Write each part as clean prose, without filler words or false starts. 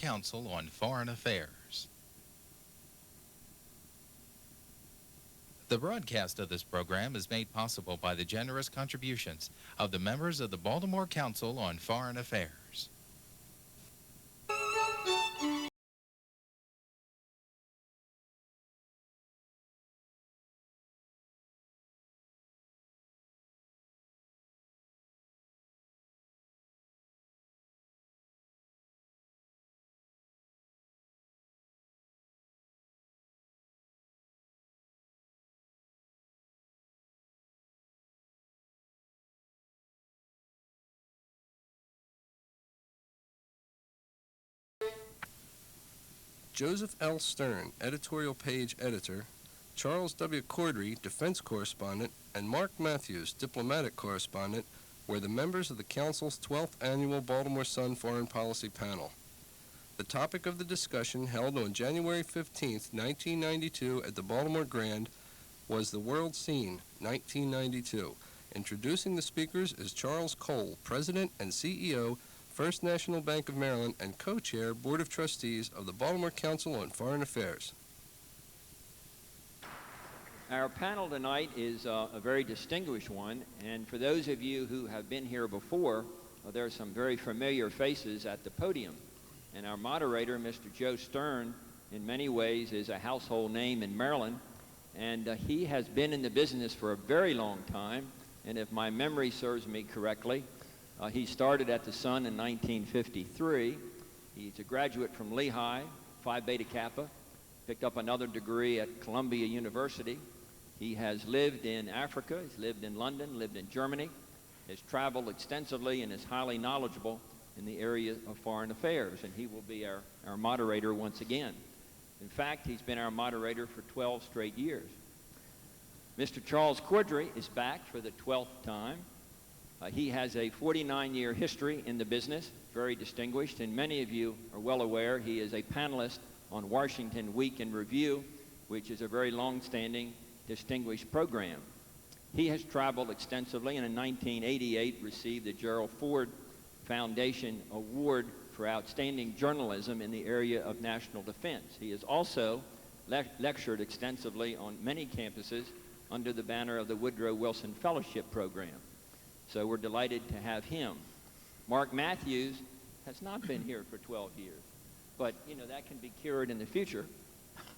Council on Foreign Affairs. The broadcast of this program is made possible by the generous contributions of the members of the Baltimore Council on Foreign Affairs. Joseph L. Sterne, editorial page editor, Charles W. Corddry, defense correspondent, and Mark Matthews, diplomatic correspondent, were the members of the Council's 12th Annual Baltimore Sun Foreign Policy Panel. The topic of the discussion, held on January 15, 1992 at the Baltimore Grand, was The World Scene, 1992. Introducing the speakers is Charles Cole, President and CEO, First National Bank of Maryland, and co-chair, Board of Trustees of the Baltimore Council on Foreign Affairs. Our panel tonight is a very distinguished one, and for those of you who have been here before, there are some very familiar faces at the podium. And our moderator, Mr. Joe Sterne, in many ways is a household name in Maryland, and he has been in the business for a very long time, and if my memory serves me correctly, he started at the Sun in 1953. He's a graduate from Lehigh, Phi Beta Kappa, picked up another degree at Columbia University. He has lived in Africa, he's lived in London, lived in Germany, has traveled extensively, and is highly knowledgeable in the area of foreign affairs, and he will be our moderator once again. In fact, he's been our moderator for 12 straight years. Mr. Charles Corddry is back for the 12th time. He has a 49-year history in the business, very distinguished, and many of you are well aware he is a panelist on Washington Week in Review, which is a very long-standing, distinguished program. He has traveled extensively, and in 1988 received the Gerald Ford Foundation Award for Outstanding Journalism in the area of national defense. He has also lectured extensively on many campuses under the banner of the Woodrow Wilson Fellowship Program. So we're delighted to have him. Mark Matthews has not been here for 12 years, but you know that can be cured in the future.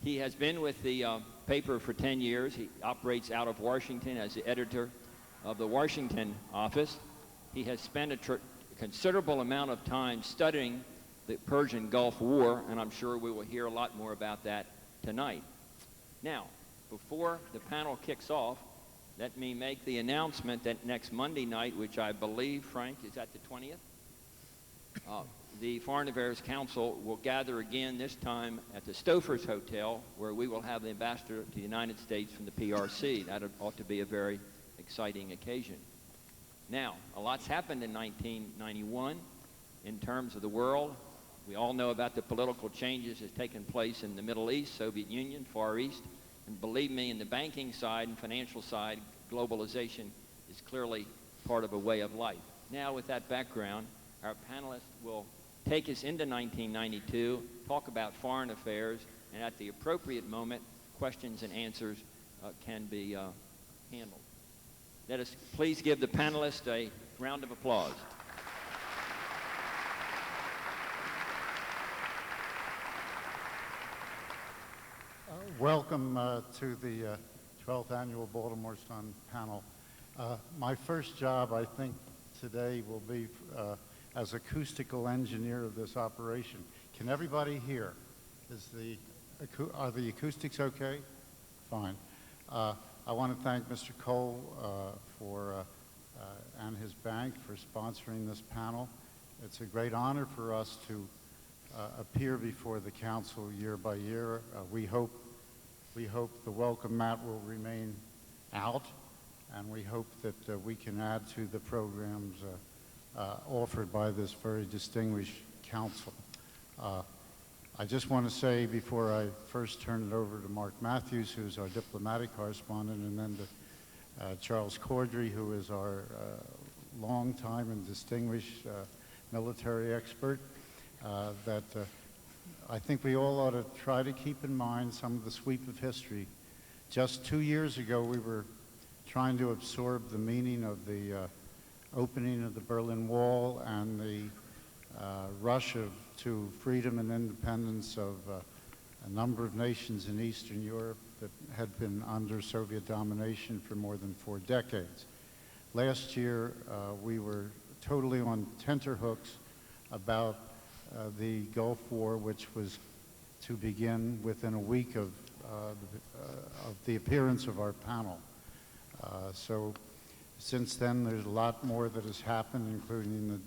He has been with the paper for 10 years. He operates out of Washington as the editor of the Washington office. He has spent a considerable amount of time studying the Persian Gulf War, and I'm sure we will hear a lot more about that tonight. Now, before the panel kicks off, let me make the announcement that next Monday night, which I believe, Frank, is at the 20th, the Foreign Affairs Council will gather again, this time at the Stofers Hotel, where we will have the ambassador to the United States from the PRC. That ought to be a very exciting occasion. Now, a lot's happened in 1991 in terms of the world. We all know about the political changes that have taken place in the Middle East, Soviet Union, Far East. And believe me, in the banking side and financial side, globalization is clearly part of a way of life. Now, with that background, our panelists will take us into 1992, talk about foreign affairs, and at the appropriate moment, questions and answers can be handled. Let us please give the panelists a round of applause. Welcome to the 12th Annual Baltimore Sun panel. My first job, I think, today will be as acoustical engineer of this operation. Can everybody hear? Are the acoustics okay? Fine. I want to thank Mr. Cole and his bank for sponsoring this panel. It's a great honor for us to appear before the council year by year. We hope the welcome mat will remain out, and we hope that we can add to the programs offered by this very distinguished council. I just want to say before I first turn it over to Mark Matthews, who's our diplomatic correspondent, and then to Charles Corddry, who is our long-time and distinguished military expert, that I think we all ought to try to keep in mind some of the sweep of history. Just 2 years ago, we were trying to absorb the meaning of the opening of the Berlin Wall and the rush to freedom and independence of a number of nations in Eastern Europe that had been under Soviet domination for more than 4 decades. Last year, we were totally on tenterhooks about the Gulf War, which was to begin within a week of the appearance of our panel. So since then, there's a lot more that has happened, including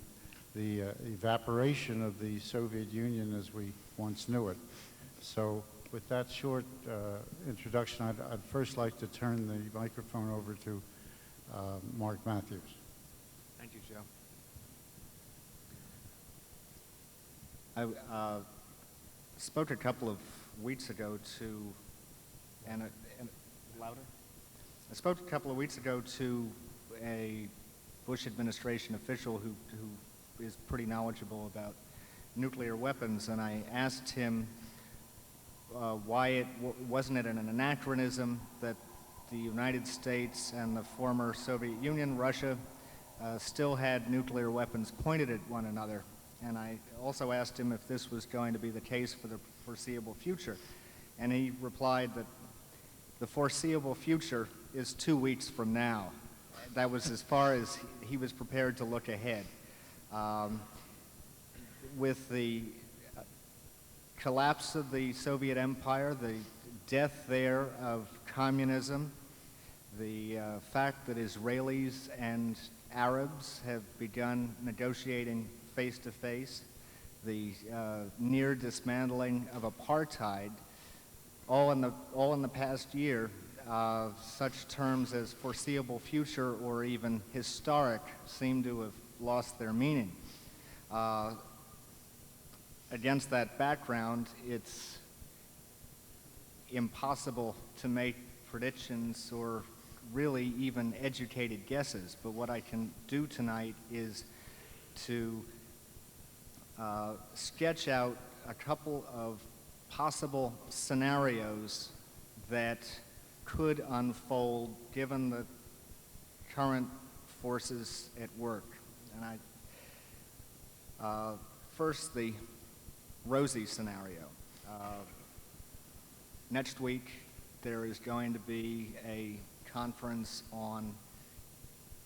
the evaporation of the Soviet Union as we once knew it. So with that short introduction, I'd first like to turn the microphone over to Mark Matthews. Thank you, Joe. I spoke a couple of weeks ago to, louder? I spoke a couple of weeks ago to a Bush administration official who is pretty knowledgeable about nuclear weapons, and I asked him why wasn't it an anachronism that the United States and the former Soviet Union, Russia, still had nuclear weapons pointed at one another. And I also asked him if this was going to be the case for the foreseeable future. And he replied that the foreseeable future is 2 weeks from now. That was as far as he was prepared to look ahead. With the collapse of the Soviet Empire, the death there of communism, the fact that Israelis and Arabs have begun negotiating face-to-face, the near dismantling of apartheid, all in the past year, such terms as foreseeable future or even historic seem to have lost their meaning. Against that background, it's impossible to make predictions or really even educated guesses, but what I can do tonight is to sketch out a couple of possible scenarios that could unfold given the current forces at work. And first, the rosy scenario. Next week, there is going to be a conference on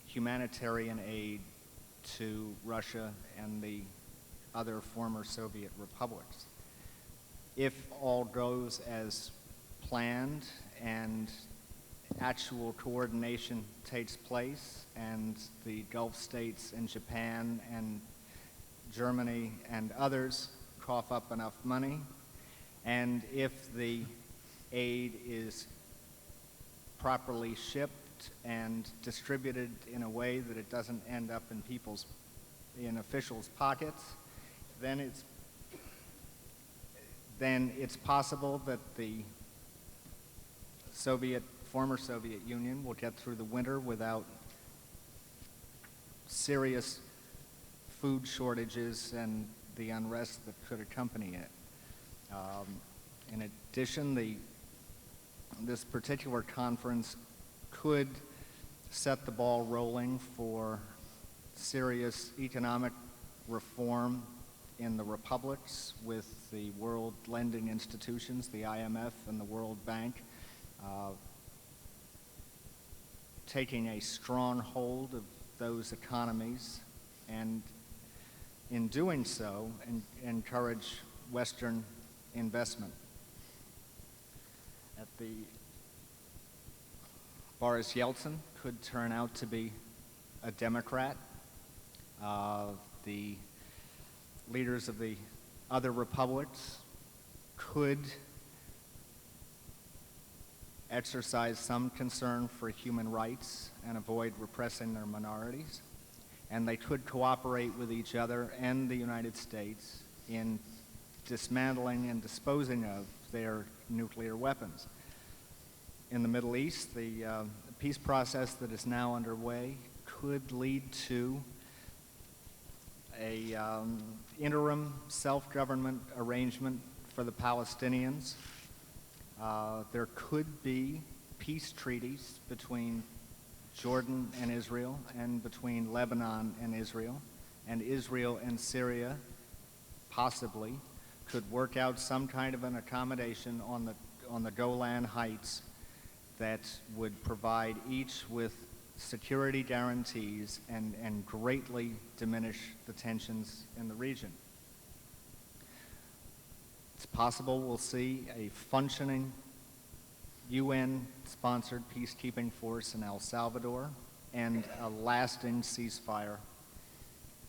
humanitarian aid to Russia and the other former Soviet republics. If all goes as planned and actual coordination takes place and the Gulf states and Japan and Germany and others cough up enough money, and if the aid is properly shipped and distributed in a way that it doesn't end up in officials' pockets, then it's possible that the former Soviet Union will get through the winter without serious food shortages and the unrest that could accompany it. In addition, this particular conference could set the ball rolling for serious economic reform in the republics with the world lending institutions, the IMF and the World Bank, taking a strong hold of those economies, and in doing so, encourage Western investment. Boris Yeltsin could turn out to be a Democrat. The leaders of the other republics could exercise some concern for human rights and avoid repressing their minorities. And they could cooperate with each other and the United States in dismantling and disposing of their nuclear weapons. In the Middle East, the peace process that is now underway could lead to a interim self-government arrangement for the Palestinians. There could be peace treaties between Jordan and Israel, and between Lebanon and Israel and Syria, possibly, could work out some kind of an accommodation on the Golan Heights that would provide each with security guarantees and greatly diminish the tensions in the region. It's possible we'll see a functioning UN-sponsored peacekeeping force in El Salvador and a lasting ceasefire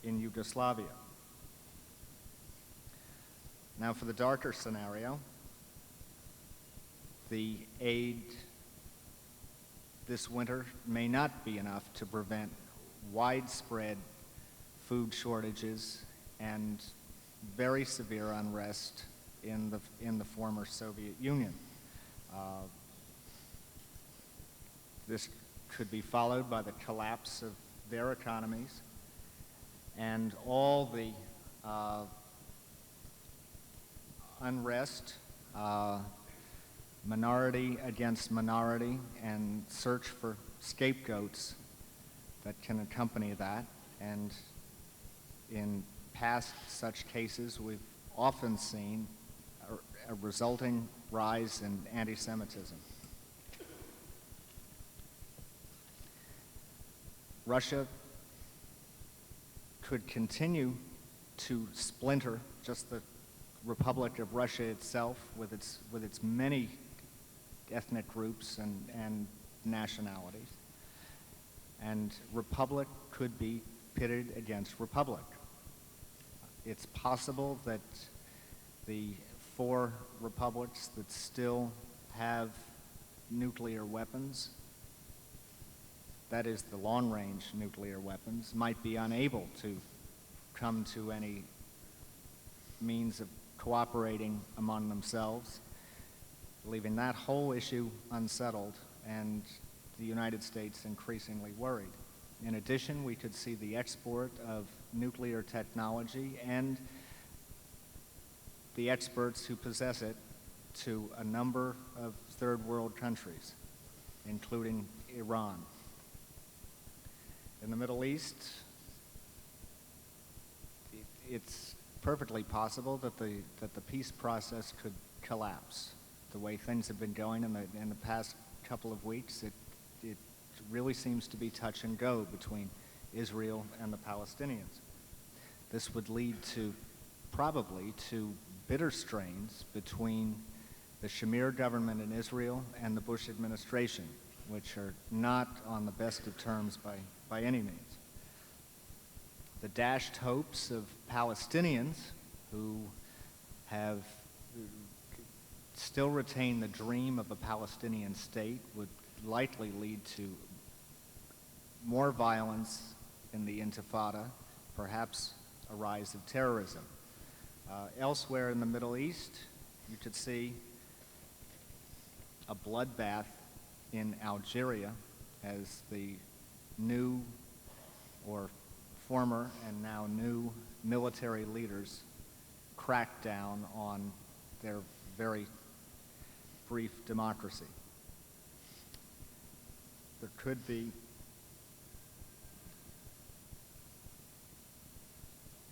in Yugoslavia. Now for the darker scenario, the aid this winter may not be enough to prevent widespread food shortages and very severe unrest in the former Soviet Union. This could be followed by the collapse of their economies and all the unrest, minority against minority, and search for scapegoats that can accompany that. And in past such cases, we've often seen a resulting rise in anti-Semitism. Russia could continue to splinter, just the Republic of Russia itself, with its many ethnic groups and nationalities. And republic could be pitted against republic. It's possible that the 4 republics that still have nuclear weapons, that is the long-range nuclear weapons, might be unable to come to any means of cooperating among themselves, leaving that whole issue unsettled and the United States increasingly worried. In addition, we could see the export of nuclear technology and the experts who possess it to a number of third world countries, including Iran. In the Middle East, it's perfectly possible that the peace process could collapse. The way things have been going in the past couple of weeks, it really seems to be touch and go between Israel and the Palestinians. This would lead probably to bitter strains between the Shamir government in Israel and the Bush administration, which are not on the best of terms by any means. The dashed hopes of Palestinians who have still retain the dream of a Palestinian state would likely lead to more violence in the Intifada, perhaps a rise of terrorism. Elsewhere in the Middle East, you could see a bloodbath in Algeria as the new or former and now new military leaders crack down on their very brief democracy. There could be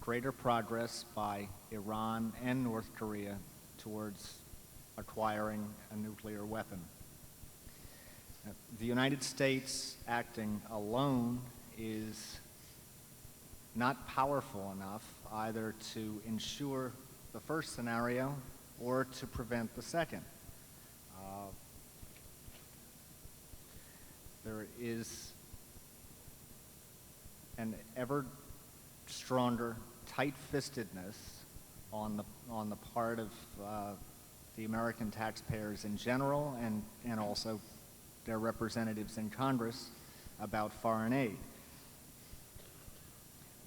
greater progress by Iran and North Korea towards acquiring a nuclear weapon. The United States acting alone is not powerful enough either to ensure the first scenario or to prevent the second. There is an ever stronger tight-fistedness on the part of the American taxpayers in general and also their representatives in Congress about foreign aid.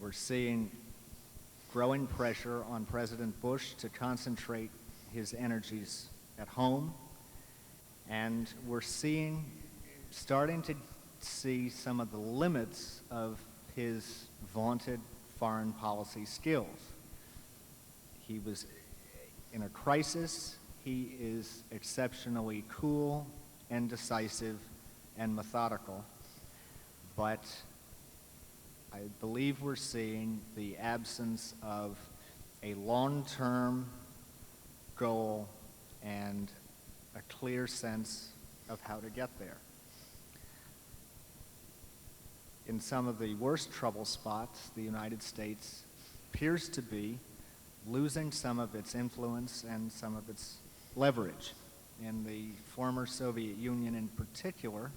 We're seeing growing pressure on President Bush to concentrate his energies at home, and we're starting to see some of the limits of his vaunted foreign policy skills. He was in a crisis. He is exceptionally cool and decisive and methodical, but I believe we're seeing the absence of a long-term goal and a clear sense of how to get there. In some of the worst trouble spots, the United States appears to be losing some of its influence and some of its leverage. In the former Soviet Union in particular,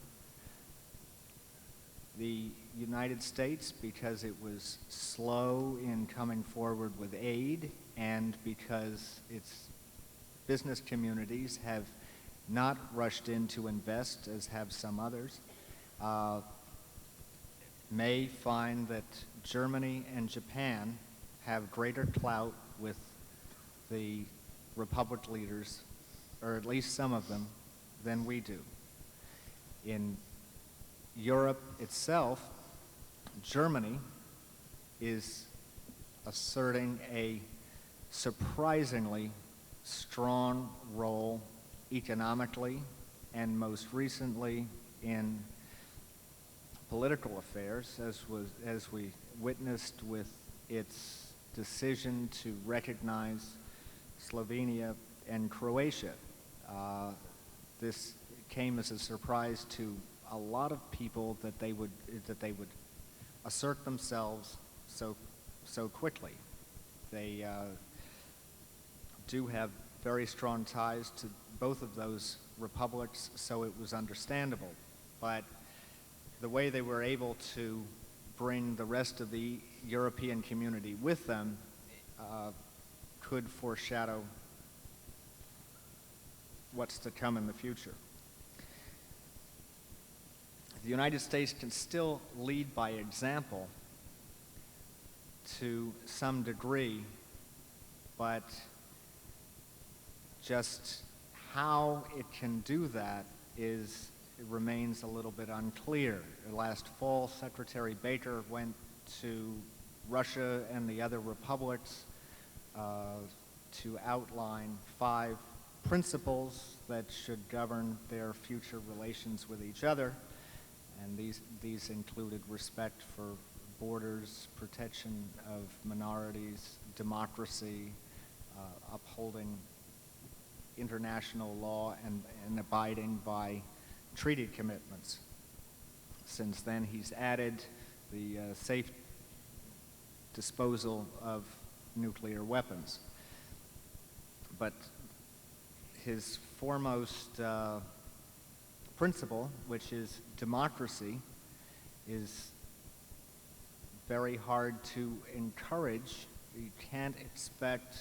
the United States, because it was slow in coming forward with aid and because its business communities have not rushed in to invest as have some others, may find that Germany and Japan have greater clout with the Republic leaders, or at least some of them, than we do. In Europe itself, Germany is asserting a surprisingly strong role economically and most recently in political affairs, as we witnessed with its decision to recognize Slovenia and Croatia. This came as a surprise to a lot of people that they would assert themselves so quickly. They do have very strong ties to both of those republics, so it was understandable. But the way they were able to bring the rest of the European community with them could foreshadow what's to come in the future. The United States can still lead by example to some degree, but just how it can do that it remains a little bit unclear. Last fall, Secretary Baker went to Russia and the other republics to outline 5 principles that should govern their future relations with each other. And these included respect for borders, protection of minorities, democracy, upholding international law, and abiding by treaty commitments. Since then, he's added the safe disposal of nuclear weapons. But his foremost principle, which is democracy, is very hard to encourage. You can't expect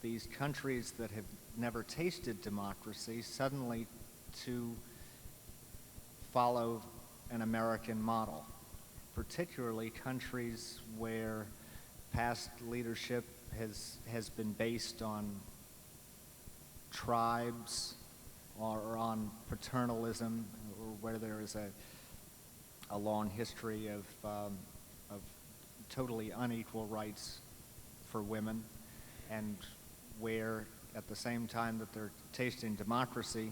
these countries that have never tasted democracy suddenly to follow an American model, particularly countries where past leadership has been based on tribes or on paternalism, or where there is a long history of totally unequal rights for women, and where at the same time that they're tasting democracy,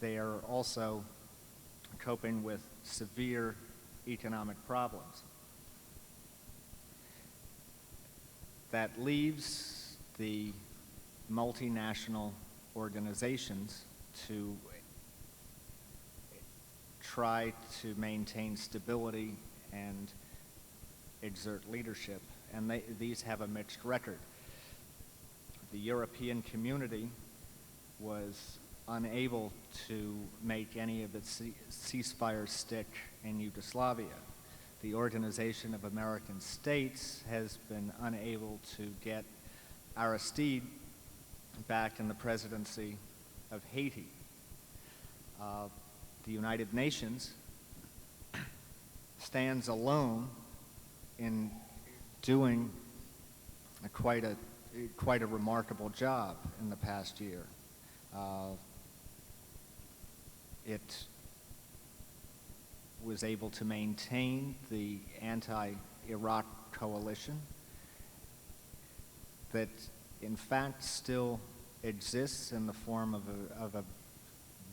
they are also coping with severe economic problems. That leaves the multinational organizations to try to maintain stability and exert leadership, and these have a mixed record. The European community was unable to make any of its ceasefires stick in Yugoslavia. The Organization of American States has been unable to get Aristide back in the presidency of Haiti. The United Nations stands alone in doing quite a remarkable job in the past year. It was able to maintain the Iraq coalition that in fact still exists in the form of a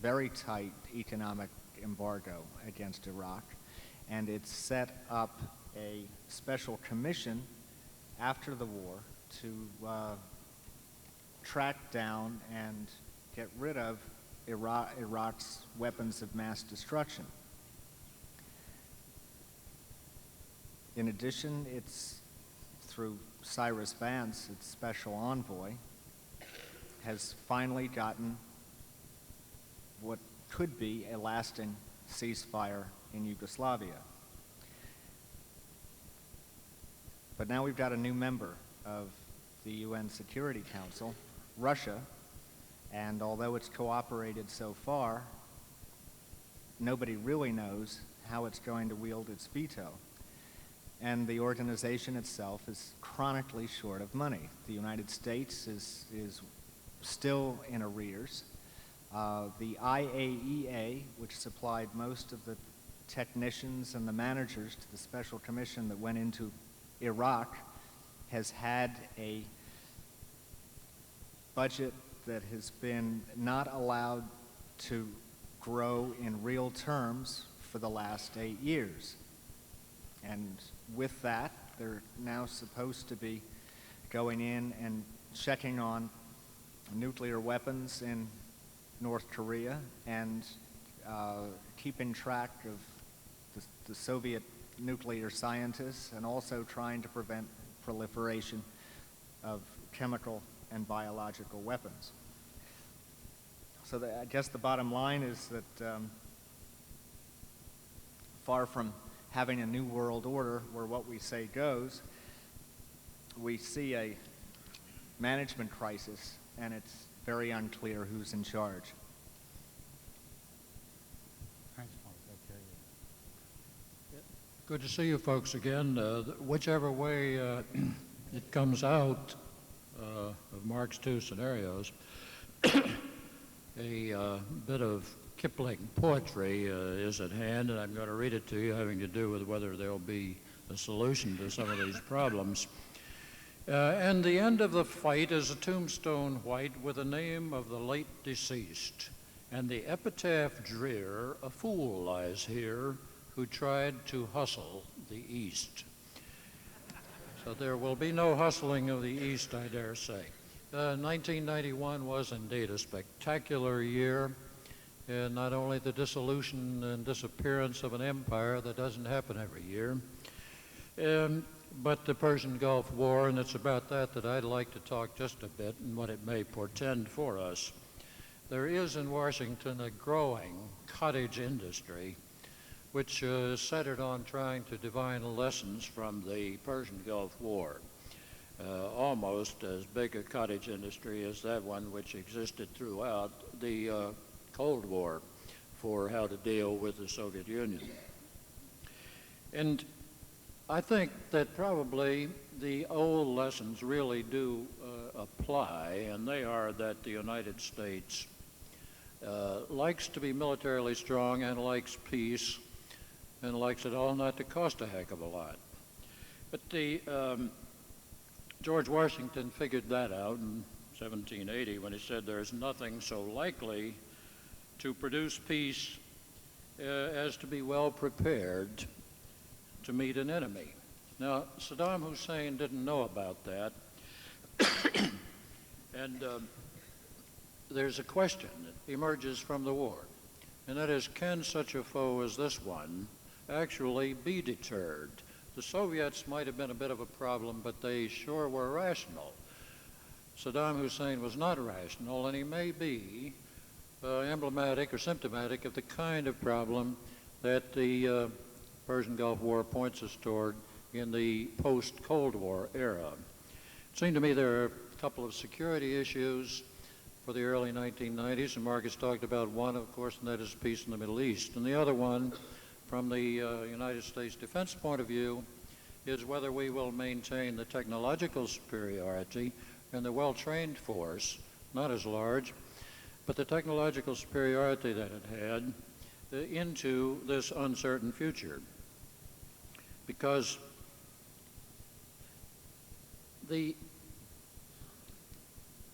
very tight economic embargo against Iraq, and it set up a special commission after the war to track down and get rid of Iraq's weapons of mass destruction. In addition, it's through Cyrus Vance, its special envoy, has finally gotten what could be a lasting ceasefire in Yugoslavia. But now we've got a new member of the UN Security Council, Russia, and although it's cooperated so far, nobody really knows how it's going to wield its veto. And the organization itself is chronically short of money. The United States is still in arrears. The IAEA, which supplied most of the technicians and the managers to the special commission that went into Iraq, has had a budget that has been not allowed to grow in real terms for the last 8 years. And with that, they're now supposed to be going in and checking on nuclear weapons in North Korea and keeping track of the Soviet nuclear scientists, and also trying to prevent proliferation of chemical and biological weapons. So I guess the bottom line is that far from having a new world order where what we say goes, we see a management crisis, and it's very unclear who's in charge. Thanks, Mark. Okay. Good to see you folks again. Whichever way it comes out of Mark's two scenarios, a bit of Kipling poetry is at hand, and I'm going to read it to you, having to do with whether there'll be a solution to some of these problems. And the end of the fight is a tombstone white with the name of the late deceased, and the epitaph drear, a fool lies here who tried to hustle the East. So there will be no hustling of the East, I dare say. 1991 was indeed a spectacular year. Not only the dissolution and disappearance of an empire that doesn't happen every year, but the Persian Gulf War, and it's about that I'd like to talk just a bit and what it may portend for us. There is in Washington a growing cottage industry which is centered on trying to divine lessons from the Persian Gulf War. Almost as big a cottage industry as that one which existed throughout the Cold War for how to deal with the Soviet Union. And I think that probably the old lessons really do apply, and they are that the United States likes to be militarily strong and likes peace and likes it all not to cost a heck of a lot. But George Washington figured that out in 1780 when he said there's nothing so likely to produce peace as to be well prepared to meet an enemy. Now, Saddam Hussein didn't know about that, and there's a question that emerges from the war, and that is, can such a foe as this one actually be deterred? The Soviets might have been a bit of a problem, but they sure were rational. Saddam Hussein was not rational, and he may be emblematic or symptomatic of the kind of problem that the Persian Gulf War points us toward in the post-Cold War era. It seemed to me there are a couple of security issues for the early 1990s, and Marcus talked about one, of course, and that is peace in the Middle East. And the other one, from the United States defense point of view, is whether we will maintain the technological superiority and the well-trained force, not as large, but the technological superiority that it had into this uncertain future. Because The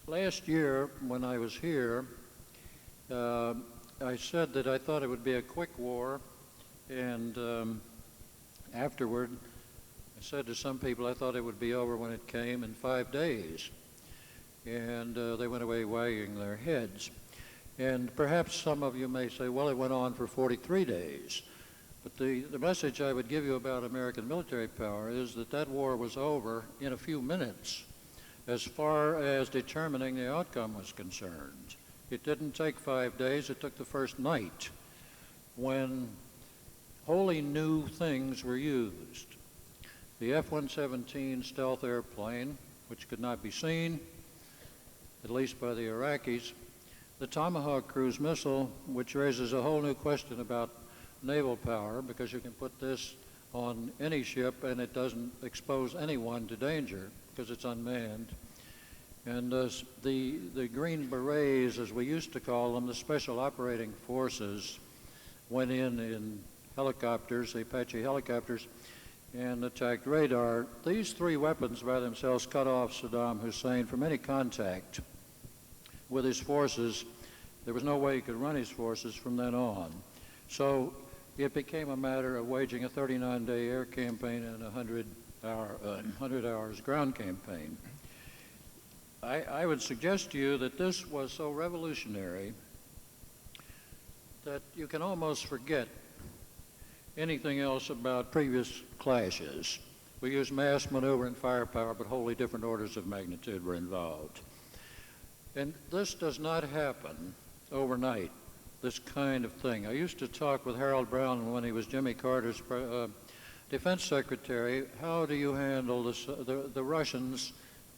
last year when I was here, I said that I thought it would be a quick war, and afterward, I said to some people I thought it would be over when it came in 5 days, and they went away wagging their heads. And perhaps some of you may say, well, it went on for 43 days. But the message I would give you about American military power is that that war was over in a few minutes as far as determining the outcome was concerned. It didn't take 5 days, it took the first night when wholly new things were used. The F-117 stealth airplane, which could not be seen, at least by the Iraqis, the Tomahawk cruise missile, which raises a whole new question about naval power, because you can put this on any ship and it doesn't expose anyone to danger because it's unmanned. And the Green Berets, as we used to call them, the Special Operating Forces, went in helicopters, the Apache helicopters, and attacked radar. These three weapons by themselves cut off Saddam Hussein from any contact with his forces. There was no way he could run his forces from then on. So it became a matter of waging a 39-day air campaign and a 100 hours ground campaign. I would suggest to you that this was so revolutionary that you can almost forget anything else about previous clashes. We used mass maneuver and firepower, but wholly different orders of magnitude were involved. And this does not happen overnight, this kind of thing. I used to talk with Harold Brown when he was Jimmy Carter's defense secretary. How do you handle the Russians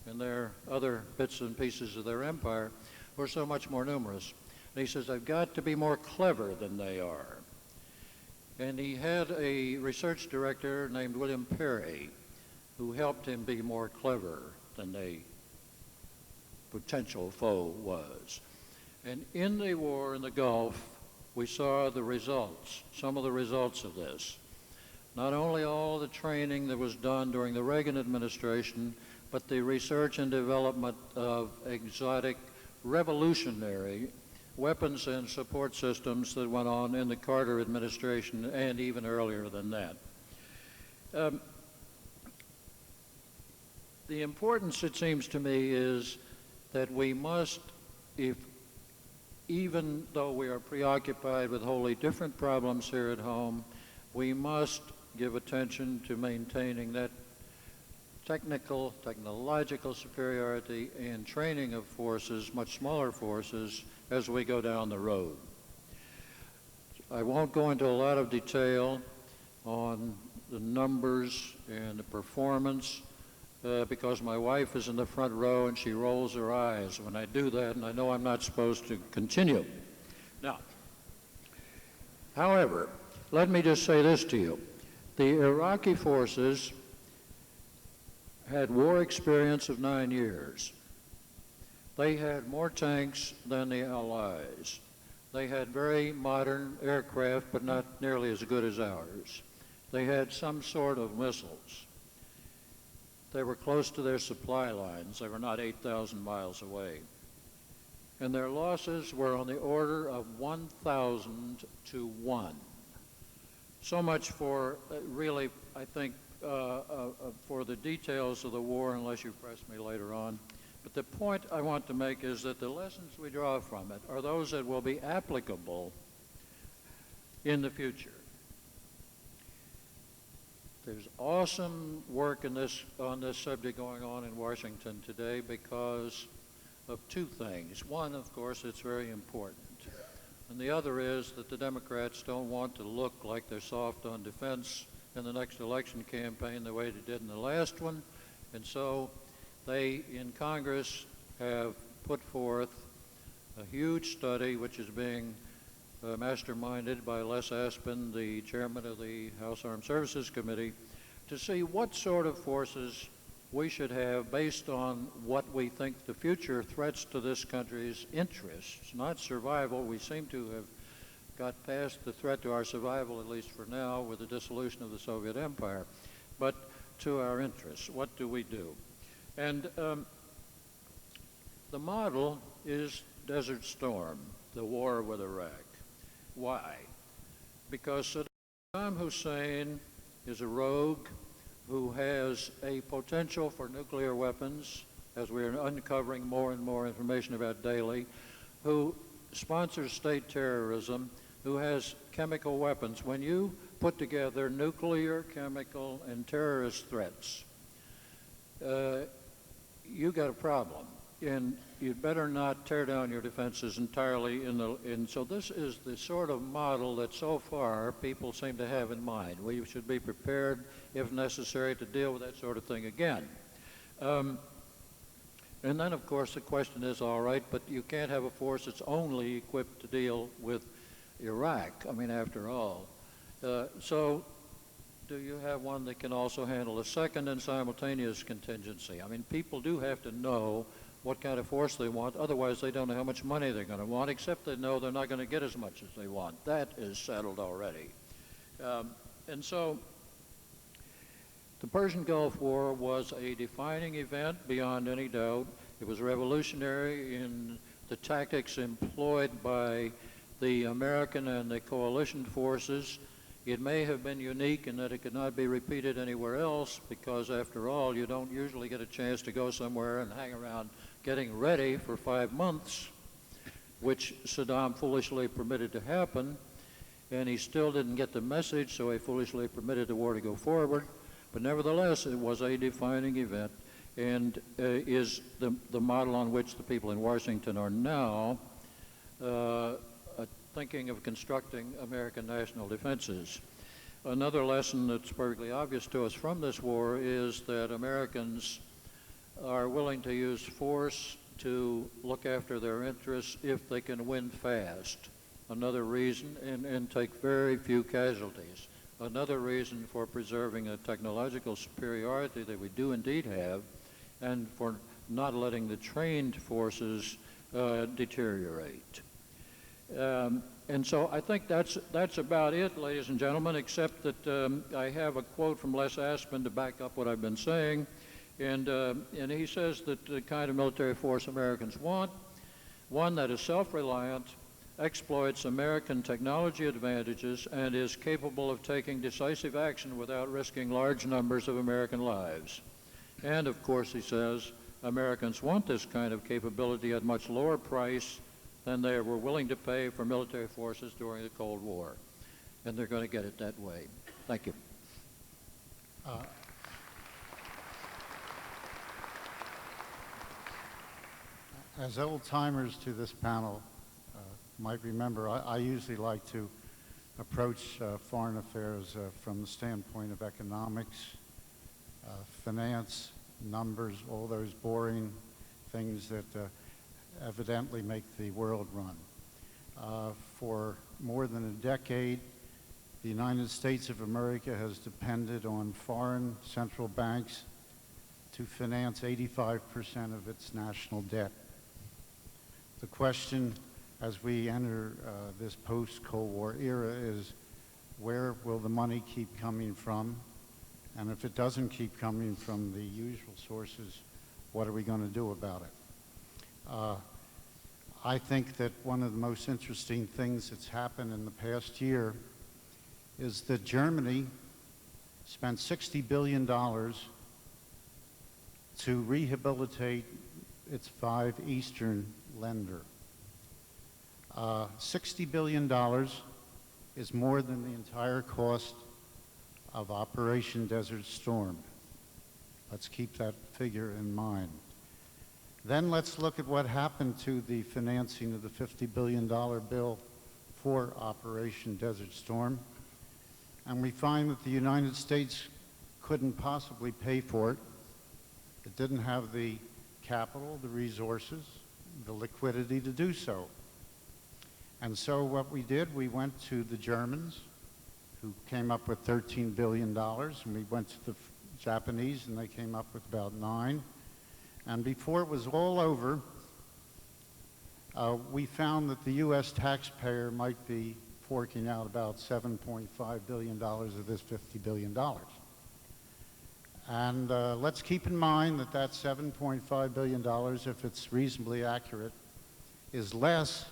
and their other bits and pieces of their empire who are so much more numerous? And he says, I've got to be more clever than they are. And he had a research director named William Perry who helped him be more clever than the potential foe was. And in the war in the Gulf, we saw the results, some of the results of this. Not only all the training that was done during the Reagan administration, but the research and development of exotic, revolutionary weapons and support systems that went on in the Carter administration and even earlier than that. The importance, it seems to me, is that we must, even though we are preoccupied with wholly different problems here at home, we must give attention to maintaining that technological superiority and training of forces, much smaller forces, as we go down the road. I won't go into a lot of detail on the numbers and the performance because my wife is in the front row and she rolls her eyes when I do that, and I know I'm not supposed to continue. Now, however, let me just say this to you. The Iraqi forces had war experience of 9 years. They had more tanks than the Allies. They had very modern aircraft, but not nearly as good as ours. They had some sort of missiles. They were close to their supply lines. They were not 8,000 miles away. And their losses were on the order of 1,000 to 1. So much for really, I think, for the details of the war, unless you press me later on. But the point I want to make is that the lessons we draw from it are those that will be applicable in the future. There's awesome work on this subject going on in Washington today because of two things. One, of course, it's very important. And the other is that the Democrats don't want to look like they're soft on defense in the next election campaign the way they did in the last one. And so they, in Congress, have put forth a huge study which is being masterminded by Les Aspin, the chairman of the House Armed Services Committee, to see what sort of forces we should have based on what we think the future threats to this country's interests, not survival. We seem to have got past the threat to our survival, at least for now, with the dissolution of the Soviet Empire, but to our interests. What do we do? And the model is Desert Storm, the war with Iraq. Why? Because Saddam Hussein is a rogue who has a potential for nuclear weapons, as we are uncovering more and more information about daily, who sponsors state terrorism, who has chemical weapons. When you put together nuclear, chemical, and terrorist threats, you got a problem. And you'd better not tear down your defenses entirely. So this is the sort of model that so far people seem to have in mind. We should be prepared, if necessary, to deal with that sort of thing again. And then, of course, the question is, all right, but you can't have a force that's only equipped to deal with Iraq. I mean, after all. So do you have one that can also handle a second and simultaneous contingency? I mean, people do have to know what kind of force they want. Otherwise, they don't know how much money they're going to want, except they know they're not going to get as much as they want. That is settled already. And so the Persian Gulf War was a defining event beyond any doubt. It was revolutionary in the tactics employed by the American and the coalition forces. It may have been unique in that it could not be repeated anywhere else because, after all, you don't usually get a chance to go somewhere and hang around getting ready for 5 months, which Saddam foolishly permitted to happen, and he still didn't get the message, so he foolishly permitted the war to go forward. But nevertheless, it was a defining event and is the model on which the people in Washington are now thinking of constructing American national defenses. Another lesson that's perfectly obvious to us from this war is that Americans are willing to use force to look after their interests if they can win fast. Another reason, and take very few casualties. Another reason for preserving a technological superiority that we do indeed have, and for not letting the trained forces deteriorate. And so I think that's about it, ladies and gentlemen, except that I have a quote from Les Aspin to back up what I've been saying. And he says that the kind of military force Americans want, one that is self-reliant, exploits American technology advantages, and is capable of taking decisive action without risking large numbers of American lives. And of course, he says, Americans want this kind of capability at much lower price than they were willing to pay for military forces during the Cold War. And they're going to get it that way. Thank you. As old-timers to this panel might remember, I usually like to approach foreign affairs from the standpoint of economics, finance, numbers, all those boring things that evidently make the world run. For more than a decade, the United States of America has depended on foreign central banks to finance 85% of its national debt. The question as we enter this post-Cold War era is, where will the money keep coming from? And if it doesn't keep coming from the usual sources, what are we going to do about it? I think that one of the most interesting things that's happened in the past year is that Germany spent $60 billion to rehabilitate its 5 eastern lender. $60 billion is more than the entire cost of Operation Desert Storm. Let's keep that figure in mind. Then let's look at what happened to the financing of the $50 billion bill for Operation Desert Storm. And we find that the United States couldn't possibly pay for it. It didn't have the capital, the resources, the liquidity to do so. And so what we did, we went to the Germans, who came up with $13 billion, and we went to the Japanese, and they came up with about 9. And before it was all over, we found that the U.S. taxpayer might be forking out about $7.5 billion of this $50 billion. And let's keep in mind that that $7.5 billion, if it's reasonably accurate, is less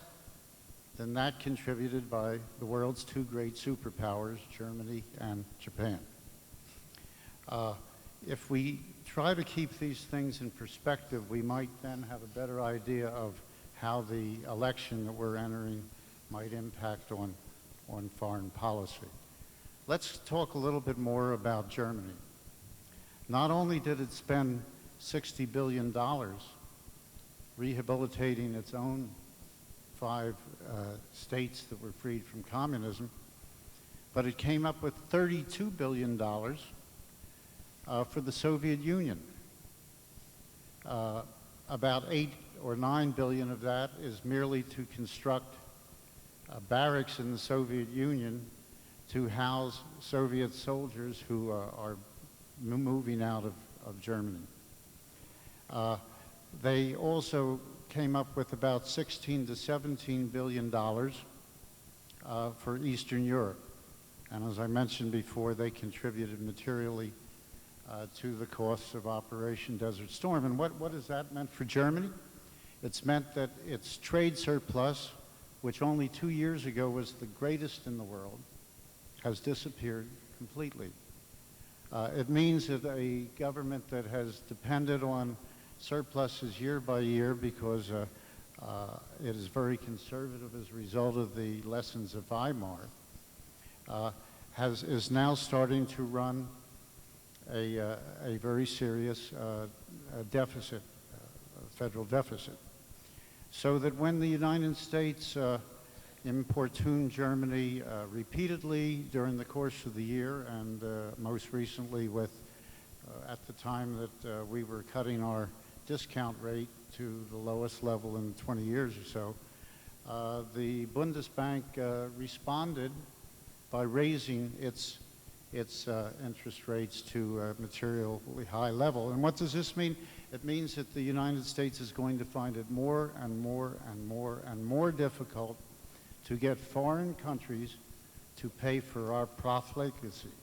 than that contributed by the world's two great superpowers, Germany and Japan. If we try to keep these things in perspective, we might then have a better idea of how the election that we're entering might impact on foreign policy. Let's talk a little bit more about Germany. Not only did it spend $60 billion rehabilitating its own 5 states that were freed from communism, but it came up with $32 billion for the Soviet Union. About 8 or 9 billion of that is merely to construct barracks in the Soviet Union to house Soviet soldiers who are moving out of Germany. They also came up with about $16 to $17 billion for Eastern Europe. And as I mentioned before, they contributed materially to the costs of Operation Desert Storm. And what has that meant for Germany? It's meant that its trade surplus, which only 2 years ago was the greatest in the world, has disappeared completely. It means that a government that has depended on surpluses year by year because it is very conservative as a result of the lessons of Weimar, is now starting to run a very serious deficit, federal deficit. So that when the United States importuned Germany repeatedly during the course of the year, and most recently with, at the time that we were cutting our discount rate to the lowest level in 20 years or so, the Bundesbank responded by raising its interest rates to a materially high level. And what does this mean? It means that the United States is going to find it more and more and more and more difficult to get foreign countries to pay for our profligacy.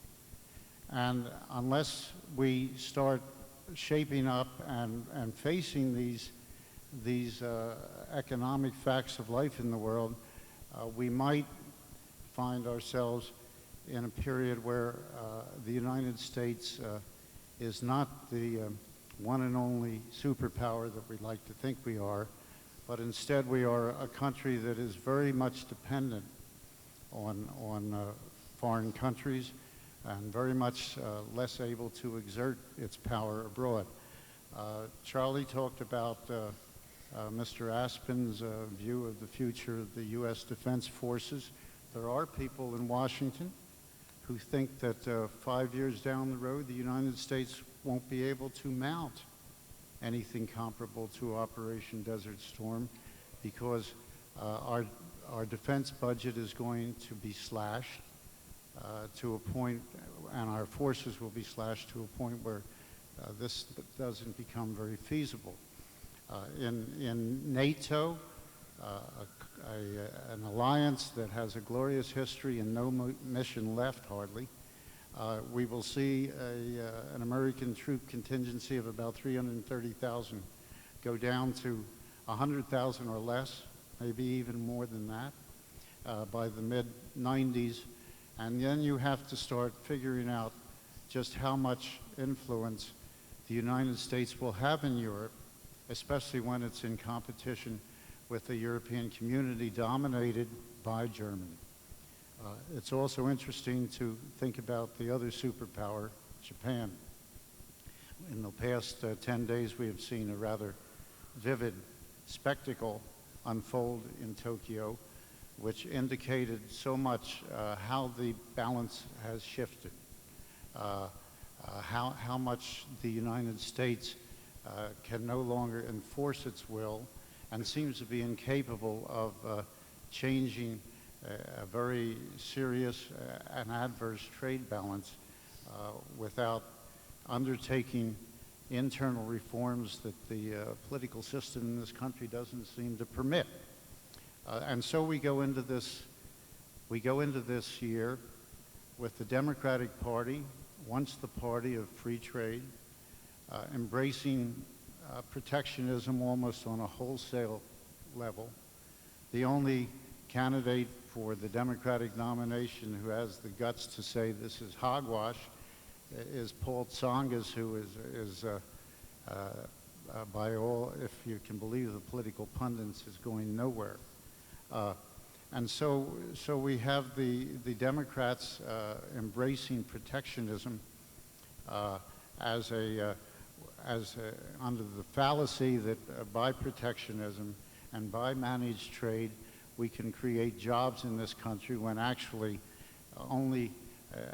And unless we start shaping up and facing these economic facts of life in the world, we might find ourselves in a period where the United States is not the one and only superpower that we'd like to think we are, but instead we are a country that is very much dependent on foreign countries and very much less able to exert its power abroad. Charlie talked about Mr. Aspen's view of the future of the U.S. Defense Forces. There are people in Washington who think that 5 years down the road, the United States won't be able to mount anything comparable to Operation Desert Storm because our defense budget is going to be slashed to a point, and our forces will be slashed to a point where this doesn't become very feasible. In NATO, an alliance that has a glorious history and no mission left hardly, we will see an American troop contingency of about 330,000 go down to 100,000 or less, maybe even more than that, by the mid-90s. And then you have to start figuring out just how much influence the United States will have in Europe, especially when it's in competition with the European community dominated by Germany. It's also interesting to think about the other superpower, Japan. In the past 10 days, we have seen a rather vivid spectacle unfold in Tokyo, which indicated so much how the balance has shifted, how much the United States can no longer enforce its will and seems to be incapable of changing a very serious and adverse trade balance without undertaking internal reforms that the political system in this country doesn't seem to permit. And so we go into this year with the Democratic Party once the party of free trade, embracing protectionism almost on a wholesale level. The only candidate for the Democratic nomination who has the guts to say this is hogwash is Paul Tsongas, who is by all, if you can believe the political pundits, is going nowhere. And so we have the Democrats embracing protectionism under the fallacy that by protectionism and by managed trade we can create jobs in this country, when actually only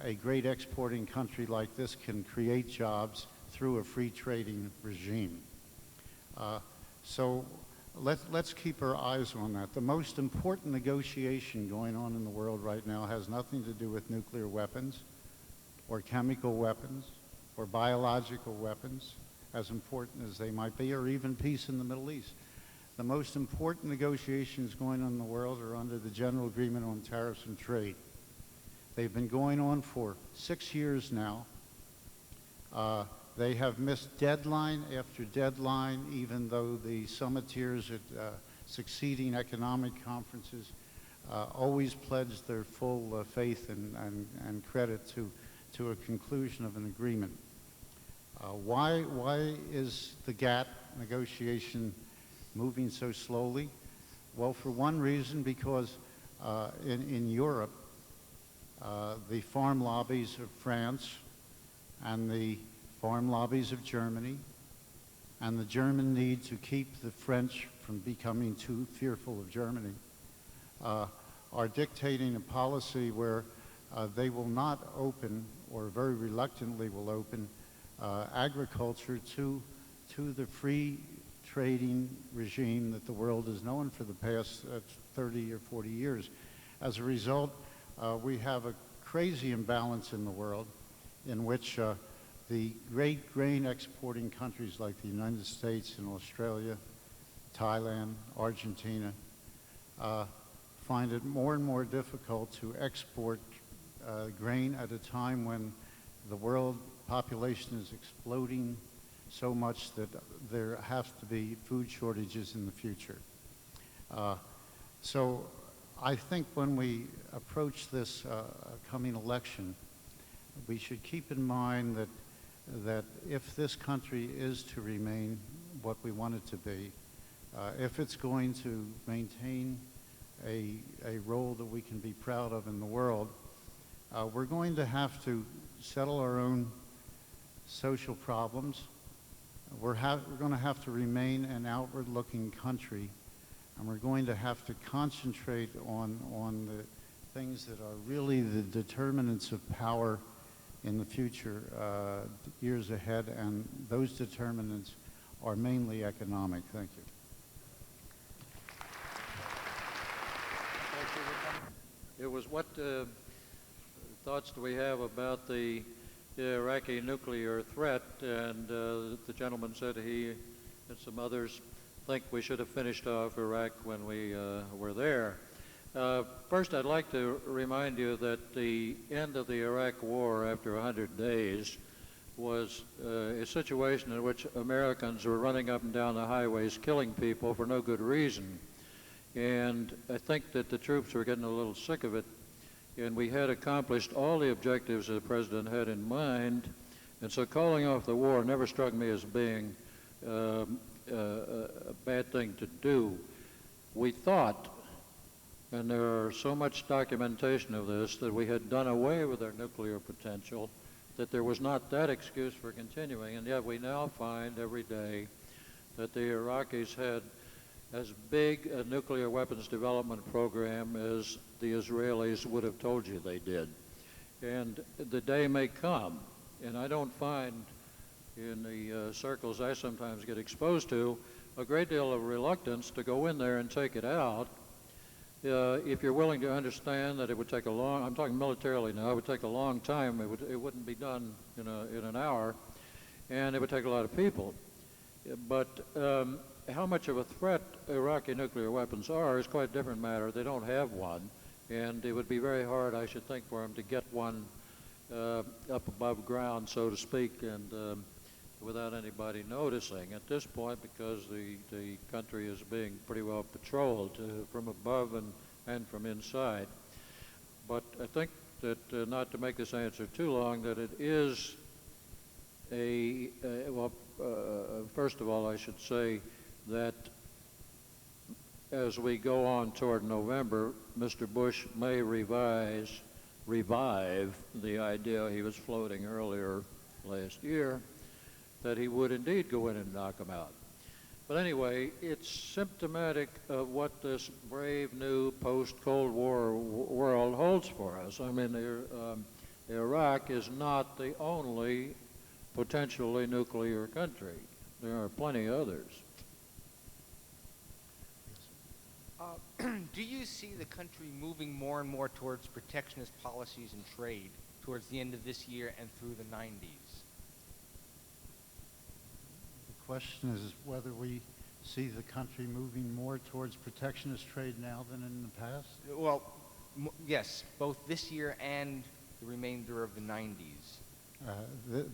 a great exporting country like this can create jobs through a free trading regime. So let's keep our eyes on that. The most important negotiation going on in the world right now has nothing to do with nuclear weapons or chemical weapons or biological weapons, as important as they might be, or even peace in the Middle East. The most important negotiations going on in the world are under the General Agreement on Tariffs and Trade. They've been going on for 6 years now. They have missed deadline after deadline, even though the summiteers at succeeding economic conferences always pledged their full faith and credit to a conclusion of an agreement. Why is the GATT negotiation moving so slowly? Well, for one reason, because in Europe, the farm lobbies of France and the farm lobbies of Germany and the German need to keep the French from becoming too fearful of Germany are dictating a policy where they will not open, or very reluctantly will open, agriculture to the free trading regime that the world has known for the past 30 or 40 years. As a result, we have a crazy imbalance in the world in which the great grain exporting countries like the United States and Australia, Thailand, Argentina, find it more and more difficult to export grain at a time when the world population is exploding so much that there have to be food shortages in the future. So I think when we approach this coming election, we should keep in mind that if this country is to remain what we want it to be, if it's going to maintain a role that we can be proud of in the world, we're going to have to settle our own social problems. We're going to have to remain an outward-looking country, and we're going to have to concentrate on the things that are really the determinants of power in the future years ahead, and those determinants are mainly economic. Thank you. It was what thoughts do we have about the Iraqi nuclear threat? And the gentleman said he and some others think we should have finished off Iraq when we were there. First, I'd like to remind you that the end of the Iraq War after 100 days was a situation in which Americans were running up and down the highways killing people for no good reason. And I think that the troops were getting a little sick of it, and we had accomplished all the objectives that the president had in mind, and so calling off the war never struck me as being a bad thing to do. We thought, and there are so much documentation of this, that we had done away with our nuclear potential, that there was not that excuse for continuing, and yet we now find every day that the Iraqis had as big a nuclear weapons development program as the Israelis would have told you they did. And the day may come, and I don't find in the circles I sometimes get exposed to a great deal of reluctance to go in there and take it out. If you're willing to understand that it would take a long, I'm talking militarily now, it would take a long time, it wouldn't be done in an hour, and it would take a lot of people. But how much of a threat Iraqi nuclear weapons are is quite a different matter. They don't have one, and it would be very hard, I should think, for them to get one up above ground, so to speak, and without anybody noticing at this point, because the country is being pretty well patrolled from above and from inside. But I think that, not to make this answer too long, that it is first of all, I should say that as we go on toward November, Mr. Bush may revive the idea he was floating earlier last year, that he would indeed go in and knock them out. But anyway, it's symptomatic of what this brave new post-Cold War world holds for us. I mean, Iraq is not the only potentially nuclear country. There are plenty others. Do you see the country moving more and more towards protectionist policies and trade towards the end of this year and through the 90s? The question is whether we see the country moving more towards protectionist trade now than in the past? Well, yes, both this year and the remainder of the 90s.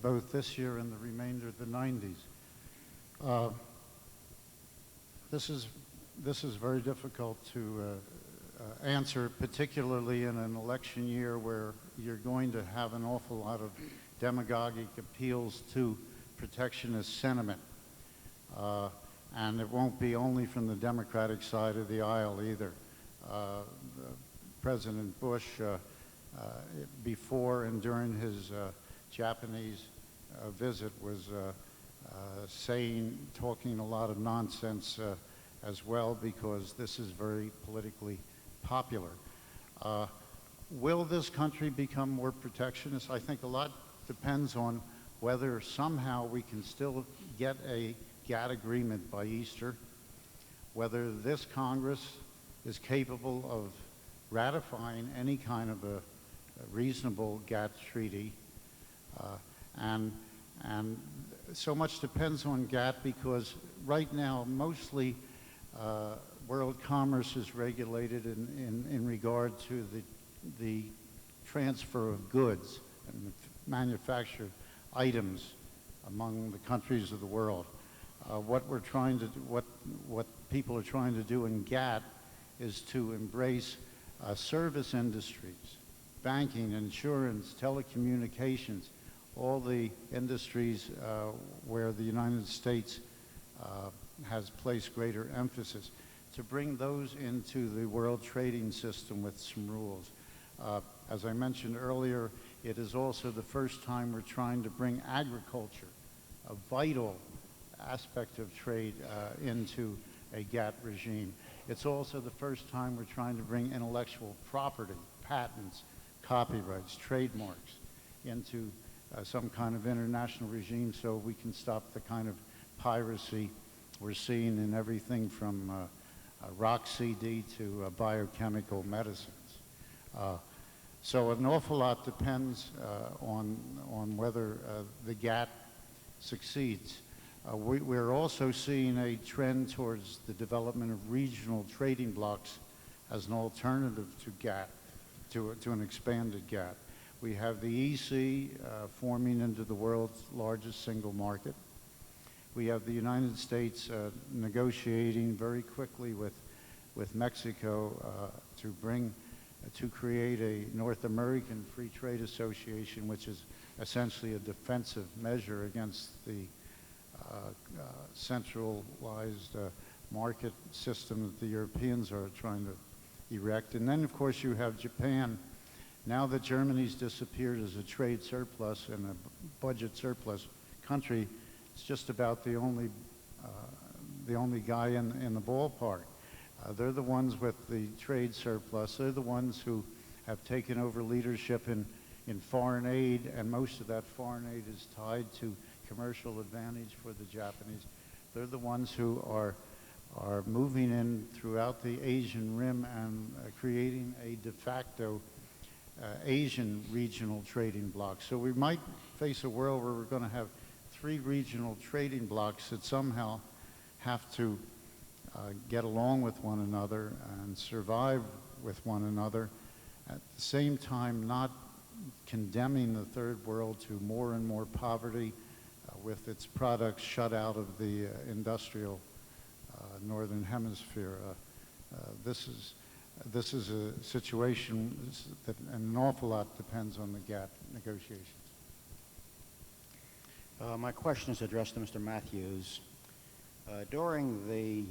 Both this year and the remainder of the 90s. This is very difficult to answer, particularly in an election year where you're going to have an awful lot of demagogic appeals to protectionist sentiment. And it won't be only from the Democratic side of the aisle either. President Bush, before and during his Japanese visit, was talking a lot of nonsense as well, because this is very politically popular. Will this country become more protectionist? I think a lot depends on whether somehow we can still get a GATT agreement by Easter, whether this Congress is capable of ratifying any kind of a reasonable GATT treaty, and so much depends on GATT, because right now mostly world commerce is regulated in regard to the transfer of goods and manufactured items among the countries of the world. What people are trying to do in GATT is to embrace service industries, banking, insurance, telecommunications, all the industries where the United States has placed greater emphasis, to bring those into the world trading system with some rules. As I mentioned earlier, it is also the first time we're trying to bring agriculture, a vital aspect of trade, into a GATT regime. It's also the first time we're trying to bring intellectual property, patents, copyrights, trademarks into some kind of international regime, so we can stop the kind of piracy we're seeing in everything from rock CD to biochemical medicines. So an awful lot depends on whether the GATT succeeds. We're also seeing a trend towards the development of regional trading blocs as an alternative to GATT, to an expanded GATT. We have the EC forming into the world's largest single market. We have the United States negotiating very quickly with Mexico to create a North American Free Trade Association, which is essentially a defensive measure against the centralized market system that the Europeans are trying to erect. And then, of course, you have Japan. Now that Germany's disappeared as a trade surplus and a budget surplus country, it's just about the only guy in the ballpark. They're the ones with the trade surplus. They're the ones who have taken over leadership in foreign aid, and most of that foreign aid is tied to commercial advantage for the Japanese. They're the ones who are moving in throughout the Asian rim and creating a de facto Asian regional trading bloc. So we might face a world where we're going to have 3 regional trading blocs that somehow have to get along with one another and survive with one another, at the same time not condemning the third world to more and more poverty with its products shut out of the industrial northern hemisphere. This is a situation that an awful lot depends on the GATT negotiations. My question is addressed to Mr. Matthews. During the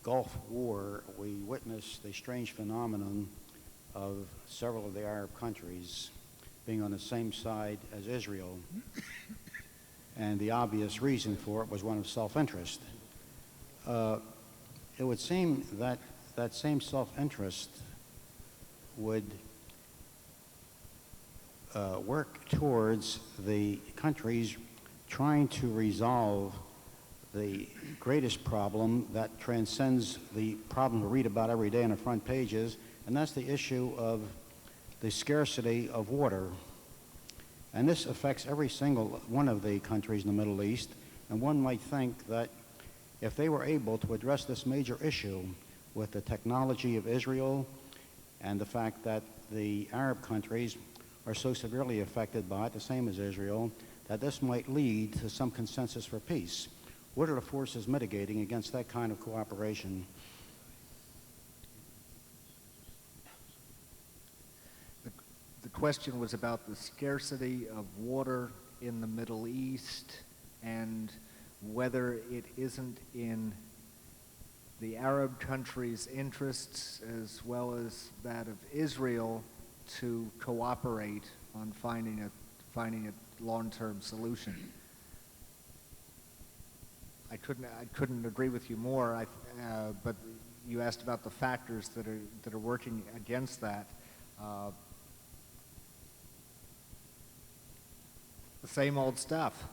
Gulf War, we witnessed the strange phenomenon of several of the Arab countries being on the same side as Israel, and the obvious reason for it was one of self-interest. It would seem that that same self-interest would work towards the countries trying to resolve the greatest problem that transcends the problem we read about every day on the front pages, and that's the issue of the scarcity of water. And this affects every single one of the countries in the Middle East, and one might think that if they were able to address this major issue with the technology of Israel and the fact that the Arab countries are so severely affected by it, the same as Israel, that this might lead to some consensus for peace. What are the forces mitigating against that kind of cooperation? The question was about the scarcity of water in the Middle East and whether it isn't in the Arab countries' interests as well as that of Israel to cooperate on finding a long-term solution. I couldn't agree with you more. But you asked about the factors that are working against that. The same old stuff.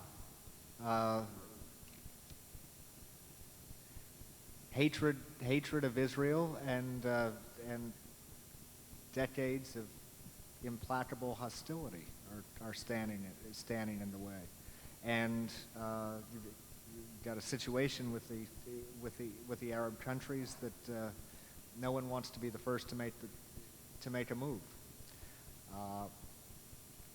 Hatred of Israel and decades of implacable hostility are standing in the way, and you've got a situation with the Arab countries that no one wants to be the first to make a move.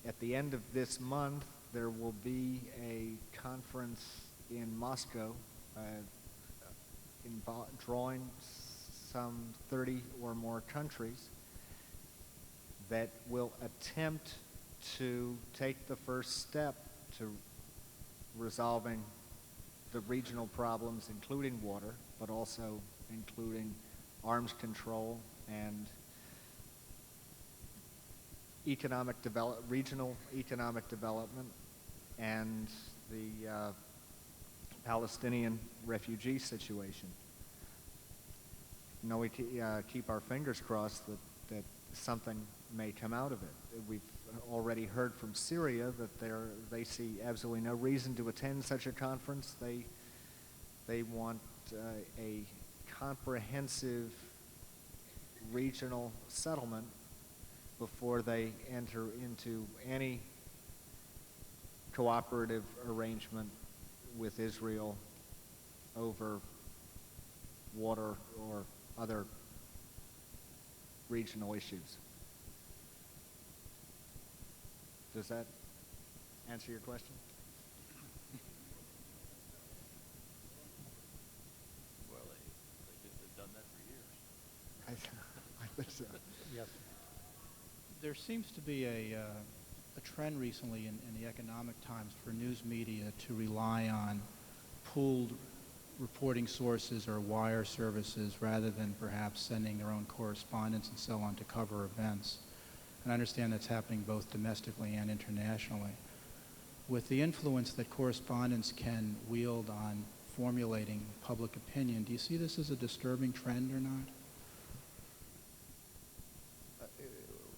At the end of this month, there will be a conference in Moscow drawing some 30 or more countries that will attempt to take the first step to resolving the regional problems, including water, but also including arms control and regional economic development, and the Palestinian refugee situation. We keep our fingers crossed that something may come out of it. We've already heard from Syria that they see absolutely no reason to attend such a conference. They want a comprehensive regional settlement before they enter into any cooperative arrangement with Israel over water or other regional issues. Does that answer your question? Well, they've done that for years. I think so. Yes. There seems to be a trend recently in the economic times for news media to rely on pooled reporting sources or wire services rather than perhaps sending their own correspondents and so on to cover events. And I understand that's happening both domestically and internationally. With the influence that correspondents can wield on formulating public opinion, do you see this as a disturbing trend or not?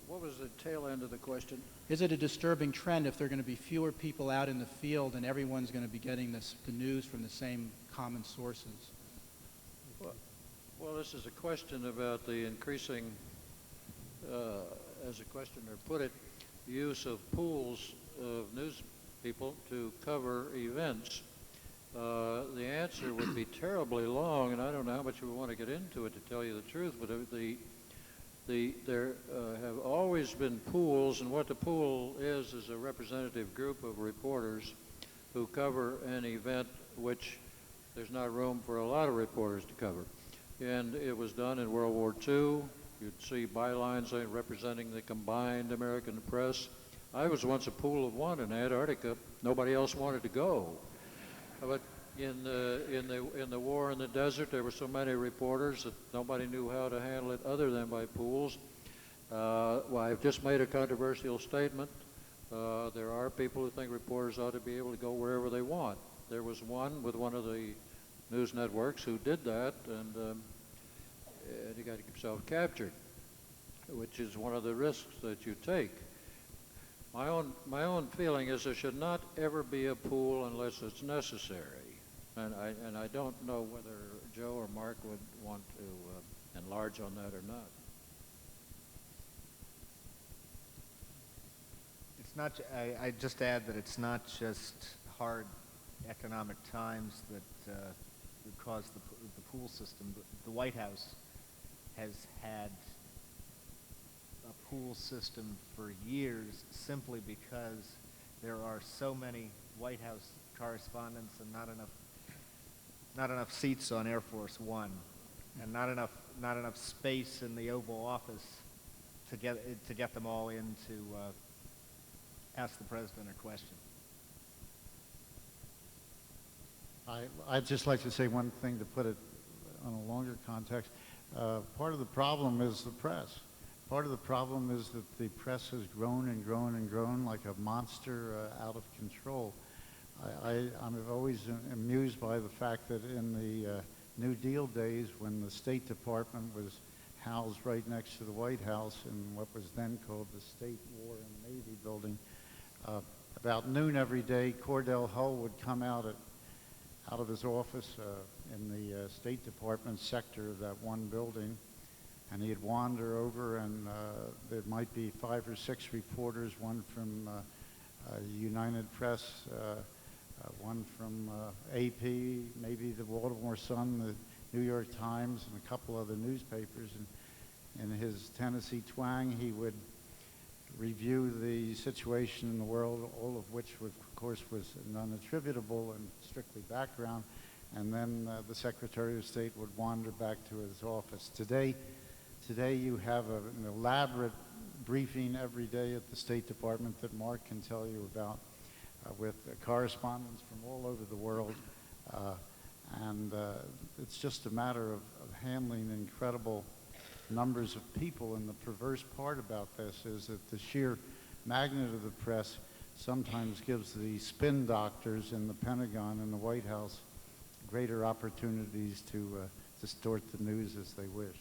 What was the tail end of the question? Is it a disturbing trend if there are going to be fewer people out in the field and everyone's going to be getting the news from the same common sources? Well, this is a question about the increasing, as the questioner put it, use of pools of news people to cover events. The answer would be terribly long, and I don't know how much we want to get into it, to tell you the truth, but There have always been pools, and what the pool is a representative group of reporters who cover an event which there's not room for a lot of reporters to cover. And it was done in World War II. You'd see bylines representing the combined American press. I was once a pool of one in Antarctica. Nobody else wanted to go. But in the war in the desert, there were so many reporters that nobody knew how to handle it other than by pools. Well, I've just made a controversial statement. There are people who think reporters ought to be able to go wherever they want. There was one with one of the news networks who did that, and he got himself captured, which is one of the risks that you take. My own feeling is there should not ever be a pool unless it's necessary. And I don't know whether Joe or Mark would want to enlarge on that or not. It's not. I just add that it's not just hard economic times that cause the pool system. The White House has had a pool system for years simply because there are so many White House correspondents and not enough seats on Air Force One, and not enough space in the Oval Office to get them all in to ask the president a question. I'd just like to say one thing to put it on a longer context. Part of the problem is the press. Part of the problem is that the press has grown and grown and grown like a monster out of control. I'm always amused by the fact that in the New Deal days, when the State Department was housed right next to the White House in what was then called the State War and Navy building, about noon every day, Cordell Hull would come out of his office in the State Department sector of that one building, and he'd wander over, and there might be 5 or 6 reporters, one from United Press, one from AP, maybe the Baltimore Sun, the New York Times, and a couple other newspapers. And in his Tennessee twang, he would review the situation in the world, all of which, of course, was non-attributable and strictly background. And then the Secretary of State would wander back to his office. Today you have an elaborate briefing every day at the State Department that Mark can tell you about, with correspondents from all over the world. And it's just a matter of handling incredible numbers of people. And the perverse part about this is that the sheer magnet of the press sometimes gives the spin doctors in the Pentagon and the White House greater opportunities to distort the news as they wish.